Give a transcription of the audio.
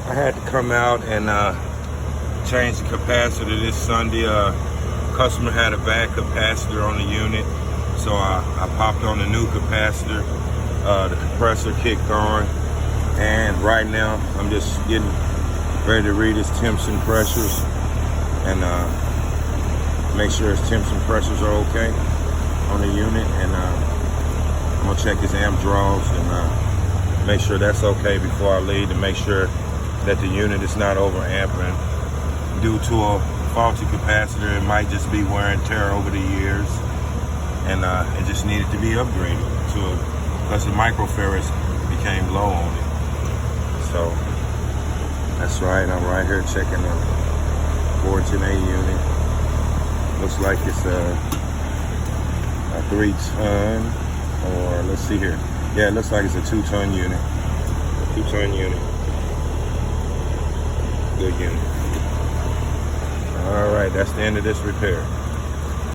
I had to come out and change the capacitor this Sunday. Customer had a bad capacitor on the unit, so I popped on the new capacitor. The compressor kicked on, and right now I'm just getting ready to read his temps and pressures and make sure his temps and pressures are okay on the unit, and I'm gonna check his amp draws and make sure that's okay before I leave, to make sure that the unit is not over amping due to a faulty capacitor. It might just be wear and tear over the years, and it just needed to be upgraded because the microfarads became low on it. So that's right, I'm right here checking the 14A unit. Looks like it's a 3-ton, or let's see here. Yeah, it looks like it's a 2-ton unit. 2-ton unit. Good unit. All right, that's the end of this repair.